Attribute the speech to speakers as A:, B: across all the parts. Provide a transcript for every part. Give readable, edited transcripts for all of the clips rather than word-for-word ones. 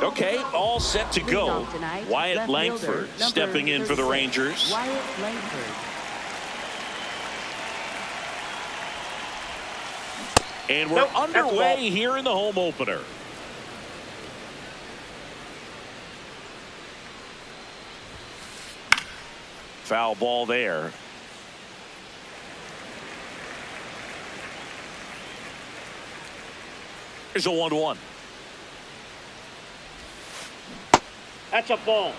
A: Okay, all set to go. Wyatt Langford stepping in for the Rangers.
B: Wyatt Langford.
A: And we're underway here in the home opener. Foul ball there. Here's a 1-1.
C: That's a ball.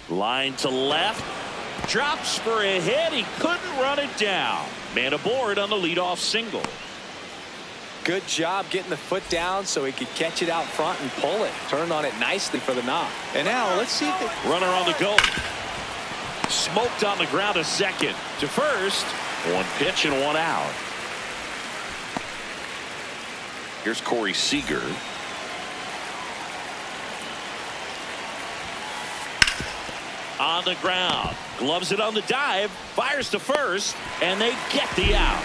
A: Line to left. Drops for a hit. He couldn't run it down. Man aboard on the leadoff single.
D: Good job getting the foot down so he could catch it out front and pull it. Turned on it nicely for the knock. And now let's see if they...
A: Runner on the go. Smoked on the ground, a second to first. One pitch and one out. Here's Corey Seager. On the ground. Gloves it on the dive. Fires to first. And they get the out.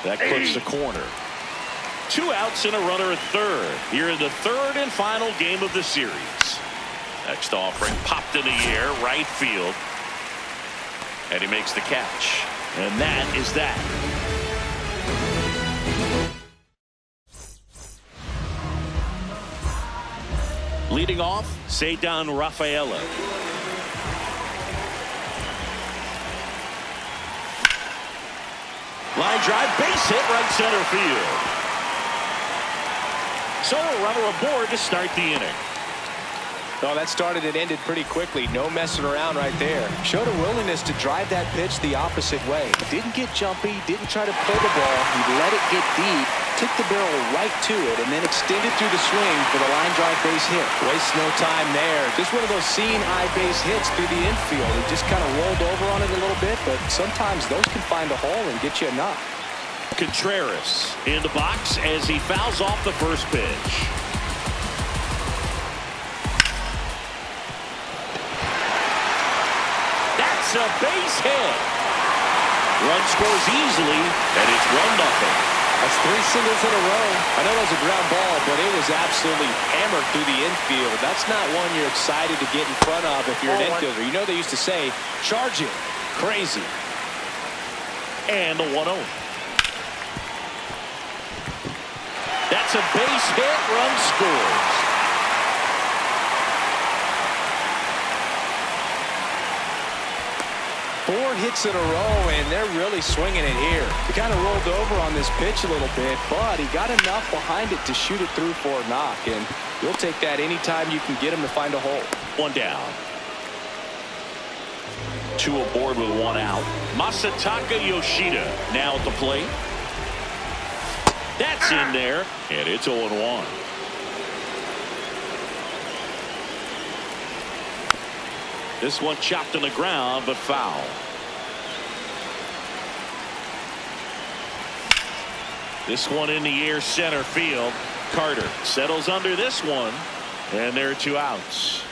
A: That clips the corner. 2 outs and a runner at third. Here in the third and final game of the series. Next offering popped in the air, right field. And he makes the catch. And that is that. Leading off, Ceddanne Rafaela. Line drive, base hit, right center field. So a runner aboard to start the inning.
D: Oh, that started and ended pretty quickly. No messing around right there. Showed a willingness to drive that pitch the opposite way. Didn't get jumpy, didn't try to pull the ball. He let it get deep, took the barrel right to it, and then extended through the swing for the line drive base hit. Wastes no time there. Just one of those seeing eye base hits through the infield. He just kind of rolled over on it a little bit, but sometimes those can find a hole and get you a knock.
A: Contreras in the box as he fouls off the first pitch. That's a base hit. Run scores easily, and it's 1-0.
D: That's 3 singles in a row. I know it was a ground ball, but it was absolutely hammered through the infield. That's not one you're excited to get in front of if you're an infielder. You know they used to say, charge it. Crazy.
A: And the 1-0. That's a base hit. Run scores.
D: Four hits in a row, and they're really swinging it here. He kind of rolled over on this pitch a little bit, but he got enough behind it to shoot it through for a knock, and you'll take that anytime you can get him to find a hole.
A: 1 down. 2 aboard with 1 out. Masataka Yoshida now at the plate. That's in there, and it's 0-1. This one chopped on the ground, but foul. This one in the air, center field. Carter settles under this one, and there are 2 outs.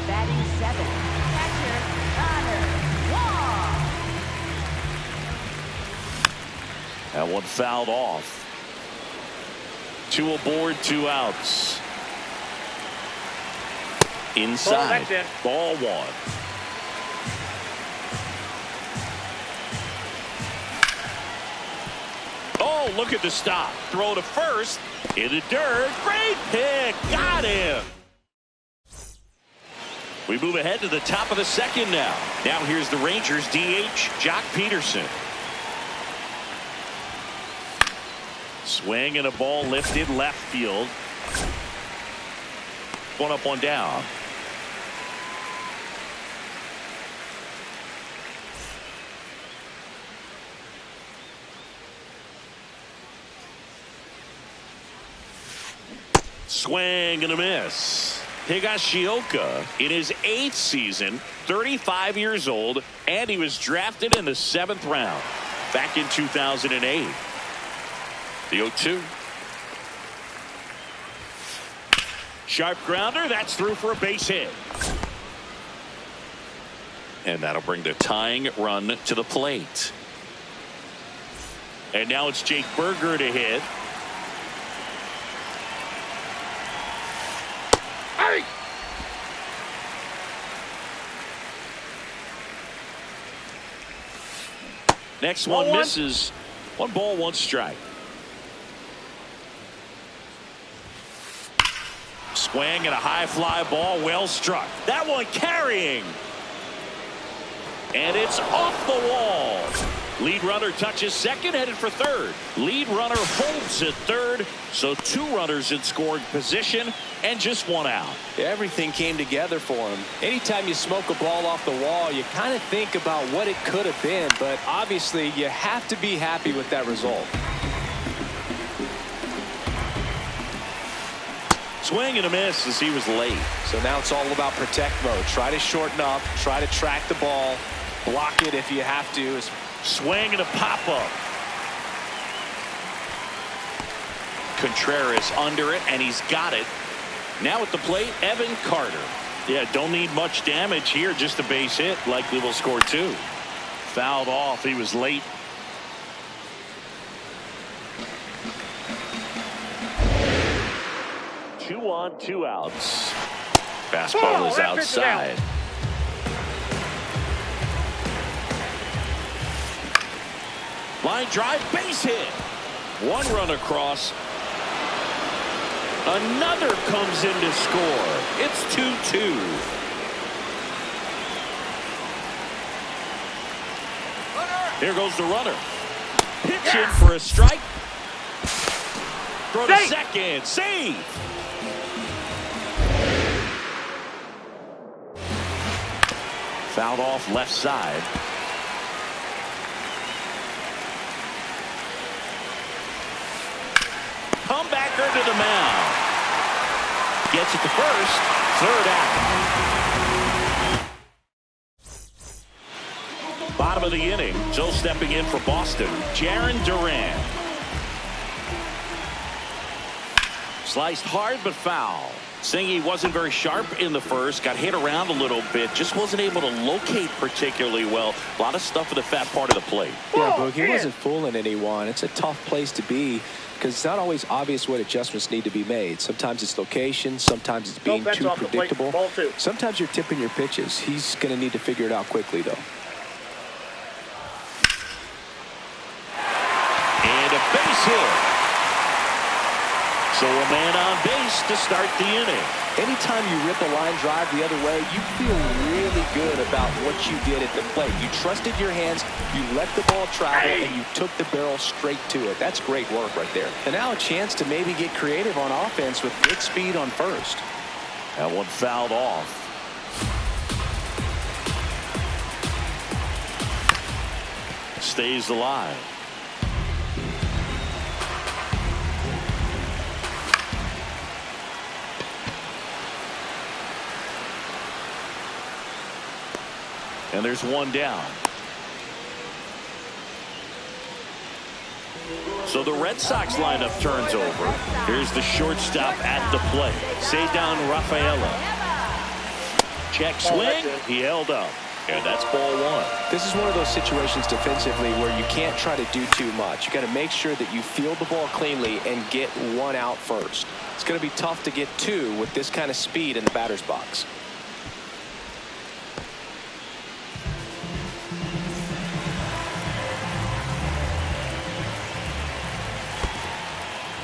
B: Batting 7. Catcher, Connor Wong.
A: That one fouled off. 2 aboard, 2 outs. Inside. Ball 1. Oh, look at the stop. Throw to first. In the dirt. Great pick. Got him. We move ahead to the top of the second now. Now here's the Rangers DH, Jock Peterson. Swing and a ball lifted left field. 1 up, 1 down. Swing and a miss. Higashioka in his 8th season, 35 years old, and he was drafted in the 7th round back in 2008. The 0-2. Sharp grounder. That's through for a base hit. And that'll bring the tying run to the plate. And now it's Jake Burger to hit.
C: Hey!
A: Next one misses. 1 ball, 1 strike. Swing and a high fly ball, well struck. That one carrying. And it's off the wall. Lead runner touches second, headed for third. Lead runner holds at third. So 2 runners in scoring position and just 1 out.
D: Everything came together for him. Anytime you smoke a ball off the wall, you kind of think about what it could have been, but obviously you have to be happy with that result.
A: Swing and a miss as he was late.
D: So now it's all about protect mode. Try to shorten up, try to track the ball, block it if you have to.
A: Swing and a pop up. Contreras under it, and he's got it. Now at the plate, Evan Carter. Yeah, don't need much damage here, just a base hit. Likely will score 2. Fouled off. He was late. Two on, 2 outs. Fastball is outside. Line drive, base hit. 1 run across. Another comes in to score. It's 2-2. Here goes the runner. Pitch in for a strike. Throw to second. Save. Fouled off left side. Comebacker to the mound. Gets it to first. 3rd out. Bottom of the inning. Joe stepping in for Boston. Jarren Duran. Sliced hard but foul. Singy wasn't very sharp in the first. Got hit around a little bit. Just wasn't able to locate particularly well. A lot of stuff in the fat part of the plate.
D: Yeah, Boog, he wasn't fooling anyone. It's a tough place to be because it's not always obvious what adjustments need to be made. Sometimes it's location. Sometimes it's being too predictable. Sometimes you're tipping your pitches. He's going to need to figure it out quickly, though.
A: And a base hit. So a man on base to start the inning.
D: Anytime you rip a line drive the other way, you feel really good about what you did at the plate. You trusted your hands, you let the ball travel, and you took the barrel straight to it. That's great work right there. And now a chance to maybe get creative on offense with good speed on first.
A: That one fouled off. Stays alive. And there's 1 down. So the Red Sox lineup turns over. Here's the shortstop at the plate. Ceddanne Rafaela. Check swing. He held up. And that's ball 1.
D: This is one of those situations defensively where you can't try to do too much. You got to make sure that you field the ball cleanly and get 1 out first. It's going to be tough to get 2 with this kind of speed in the batter's box.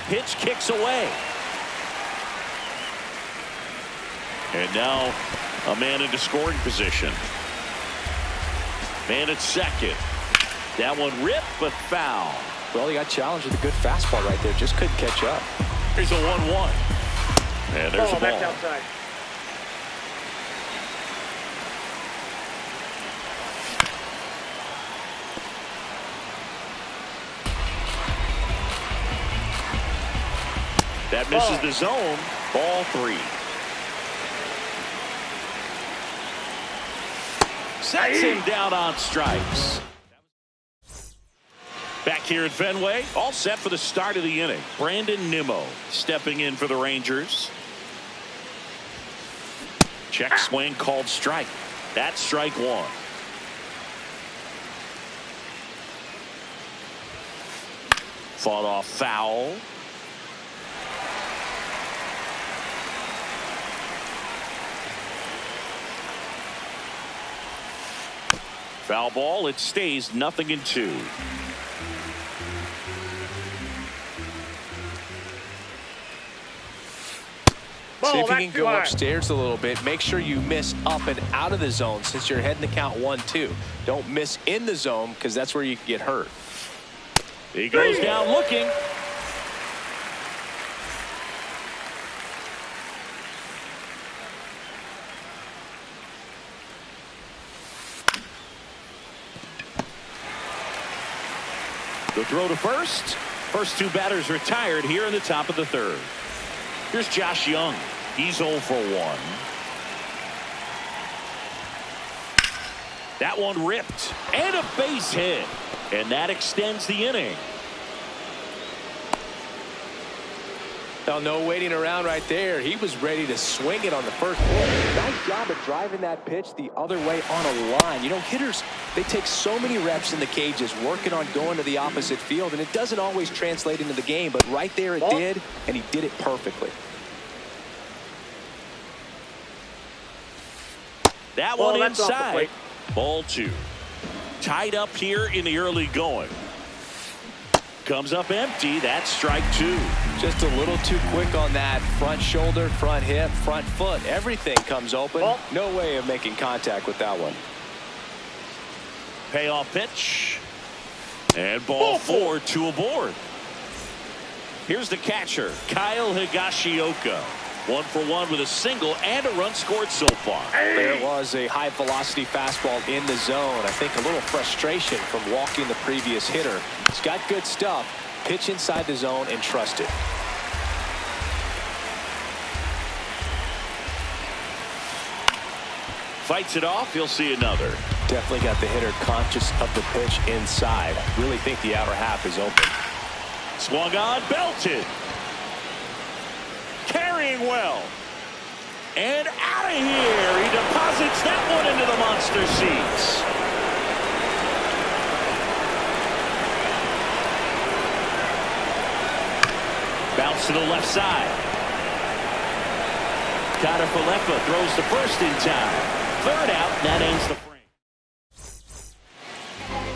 A: Pitch kicks away. And now a man into scoring position. Man at second. That one ripped but foul.
D: Well, he got challenged with a good fastball right there. Just couldn't catch up.
A: Here's a 1-1. And there's a ball.
C: Back outside.
A: That misses the zone. Ball 3. Sets him down on strikes. Back here at Fenway, all set for the start of the inning. Brandon Nimmo stepping in for the Rangers. Check swing called strike. That's strike one. Fought off foul. Foul ball. It stays 0-2.
D: See if you can go upstairs a little bit. Make sure you miss up and out of the zone since you're heading to count 1-2. Don't miss in the zone because that's where you can get hurt.
A: He goes down looking. The throw to first. First two batters retired here in the top of the third. Here's Josh Young. He's 0 for 1. That one ripped. And a base hit. And that extends the inning.
D: Now, no waiting around right there. He was ready to swing it on the first pitch. Nice job of driving that pitch the other way on a line. You know, hitters, they take so many reps in the cages working on going to the opposite field, and it doesn't always translate into the game, but right there it did, and he did it perfectly.
A: That one inside. Ball 2. Tied up here in the early going. Comes up empty. That's strike 2.
D: Just a little too quick on that. Front shoulder, front hip, front foot. Everything comes open. No way of making contact with that one.
A: Payoff pitch. And ball 4, 2 aboard. Here's the catcher, Kyle Higashioka. 1 for 1 with a single and a run scored so far.
D: There was a high velocity fastball in the zone. I think a little frustration from walking the previous hitter. He's got good stuff. Pitch inside the zone and trust it.
A: Fights it off. You'll see another.
D: Definitely got the hitter conscious of the pitch inside. Really think the outer half is open.
A: Swung on, belted. Carrying well. And out of here. He deposits that one into the monster seats. Bounce to the left side. Connor Falefa throws the first in time. Third out. That ends the frame.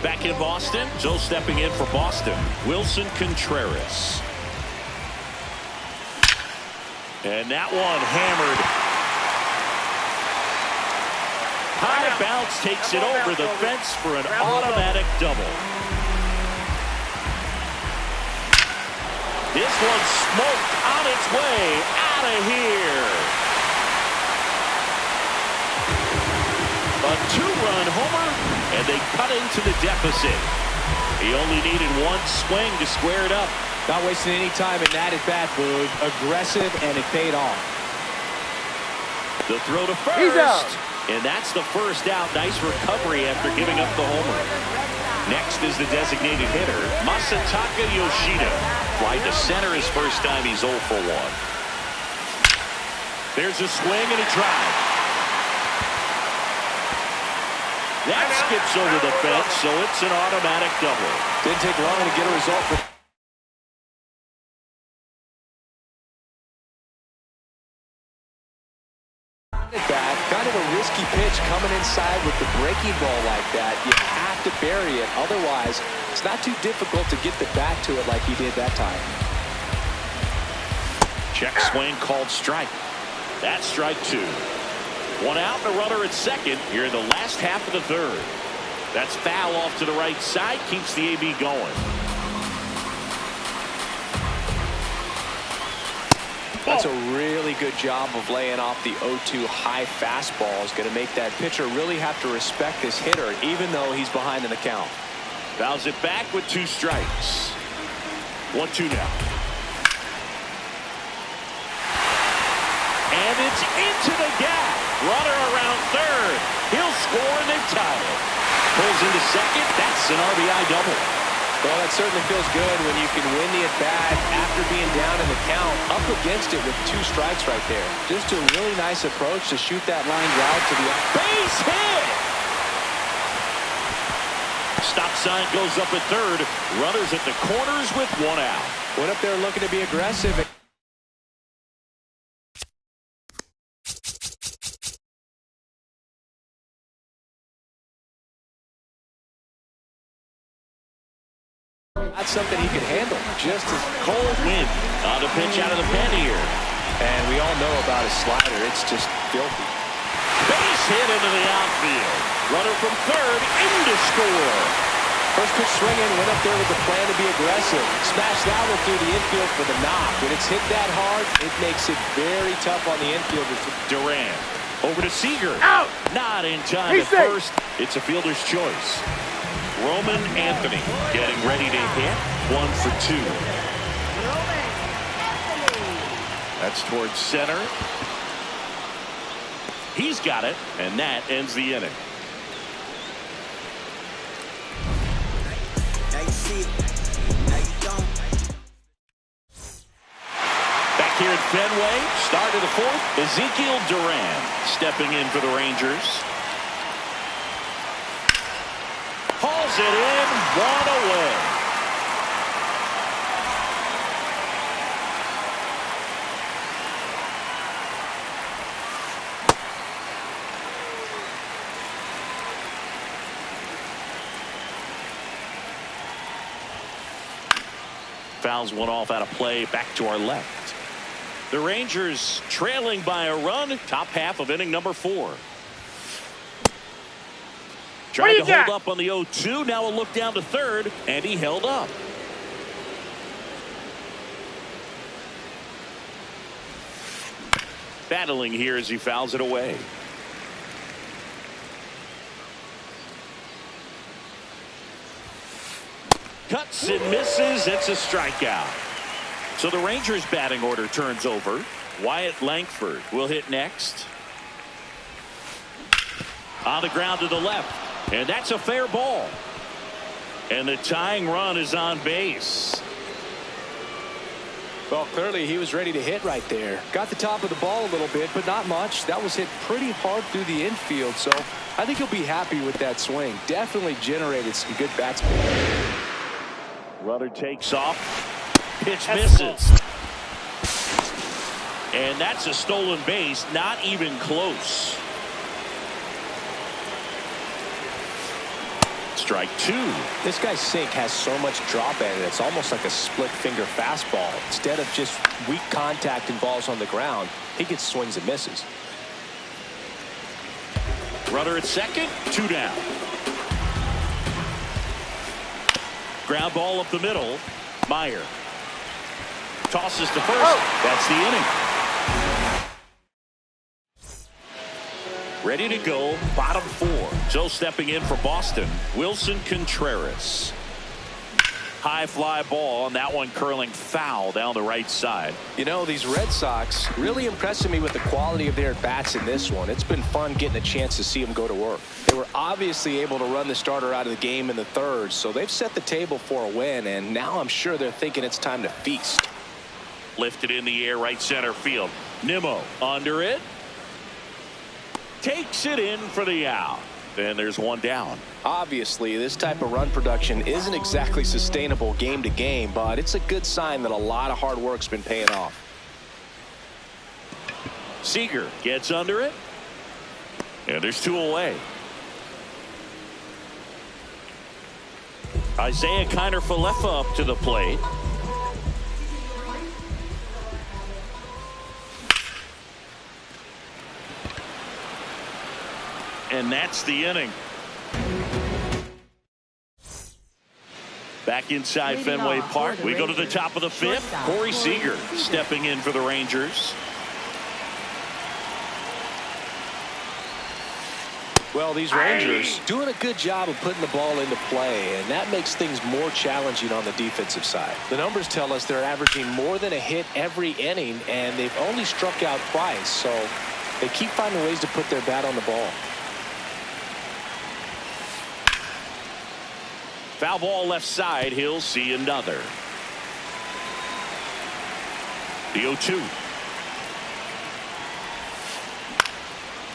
A: Back in Boston. Joe stepping in for Boston. Wilson Contreras. And that one hammered. High bounce takes it over the fence for an automatic double. This one smoked on its way out of here. A 2-run homer, and they cut into the deficit. He only needed one swing to square it up.
D: Not wasting any time in that at bat, Boog. Aggressive, and it paid off.
A: The throw to first. And that's the first out. Nice recovery after giving up the homer. Next is the designated hitter, Masataka Yoshida. Fly to center his first time. He's 0 for 1. There's a swing and a drive. That skips over the fence, so it's an automatic double.
D: Didn't take long to get a result for that. Kind of a risky pitch coming inside with the breaking ball like that. You have to bury it. Otherwise, it's not too difficult to get the bat to it like he did that time.
A: Check swing called strike. That's strike 2. 1 out and a runner at second here in the last half of the third. That's foul off to the right side. Keeps the AB going.
D: That's a really good job of laying off the 0-2 high fastball. Is going to make that pitcher really have to respect this hitter, even though he's behind in the count.
A: Fouls it back with 2 strikes. 1-2 now. And it's into the gap. Runner around third. He'll score and they tie it. Pulls into second. That's an RBI double.
D: Well, that certainly feels good when you can win the at-bat after being down in the count, up against it with 2 strikes right there. Just a really nice approach to shoot that line drive to the
A: base hit. Stop sign goes up at third. Runners at the corners with 1 out.
D: Went up there looking to be aggressive. That's something he can handle. Just as
A: Cold wind on the pitch out of the pen here.
D: And we all know about his slider. It's just filthy.
A: Base hit into the outfield. Runner from third in to score.
D: First pitch swinging, went up there with the plan to be aggressive. Smashed that one through the infield for the knock. When it's hit that hard, it makes it very tough on the infielders.
A: Duran over to Seager.
C: Out!
A: Not in time at first. It's a fielder's choice. Roman Anthony getting ready to hit. 1 for 2.
B: Roman Anthony.
A: That's towards center. He's got it, and that ends the inning.
E: Now you see it. Now you don't.
A: Back here at Fenway, start of the 4th. Ezekiel Duran stepping in for the Rangers. Hauls it in, 1 away. Fouls one off out of play, back to our left. The Rangers trailing by a run, top half of inning number 4. Tried to hold up on the 0-2. Now a look down to third, and he held up. Battling here as he fouls it away. Cuts and misses. It's a strikeout. So the Rangers batting order turns over. Wyatt Langford will hit next. On the ground to the left. And that's a fair ball. And the tying run is on base.
D: Well, clearly he was ready to hit right there. Got the top of the ball a little bit, but not much. That was hit pretty hard through the infield, so I think he'll be happy with that swing. Definitely generated some good bats.
A: Runner takes off. Pitch misses. And that's a stolen base. Not even close. Strike 2.
D: This guy's sink has so much drop in it. It's almost like a split finger fastball. Instead of just weak contact and balls on the ground, he gets swings and misses.
A: Runner at second, 2 down. Ground ball up the middle. Meyer tosses to first. That's the inning. Ready to go, bottom 4. So stepping in for Boston, Wilson Contreras. High fly ball, and that one curling foul down the right side.
D: You know, these Red Sox really impressing me with the quality of their at-bats in this one. It's been fun getting a chance to see them go to work. They were obviously able to run the starter out of the game in the 3rd, so they've set the table for a win, and now I'm sure they're thinking it's time to feast.
A: Lifted in the air, right center field. Nimmo under it. Takes it in for the out. And there's 1 down.
D: Obviously, this type of run production isn't exactly sustainable game to game, but it's a good sign that a lot of hard work's been paying off.
A: Seager gets under it. And there's 2 away. Isaiah Kiner-Falefa up to the plate. And that's the inning. Back inside Fenway Park. We go to the top of the 5th. Corey Seager stepping in for the Rangers.
D: Well, these Rangers doing a good job of putting the ball into play, and that makes things more challenging on the defensive side. The numbers tell us they're averaging more than a hit every inning, and they've only struck out twice, so they keep finding ways to put their bat on the ball.
A: Foul ball left side. He'll see another. The 0-2.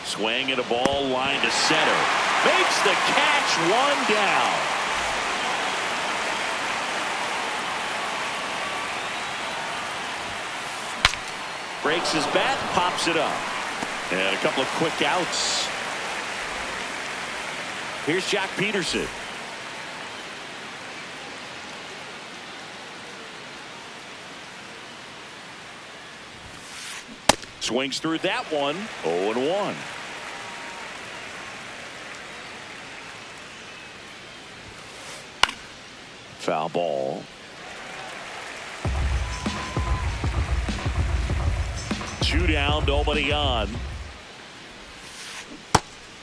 A: Swing and a ball line to center. Makes the catch, one down. Breaks his bat, pops it up. And a couple of quick outs. Here's Jack Peterson. Swings through that one. 0-1. Foul ball. Two down, nobody on.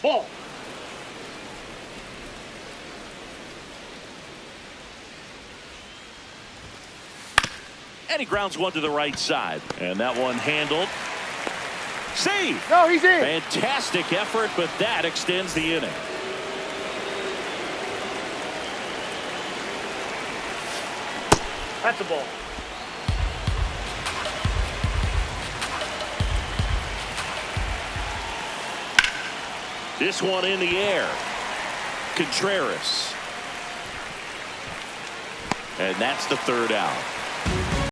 C: Ball.
A: And he grounds one to the right side. And that one handled. Save.
C: No, he's in.
A: Fantastic effort, but that extends the inning.
C: That's a ball.
A: This one in the air. Contreras. And that's the third out.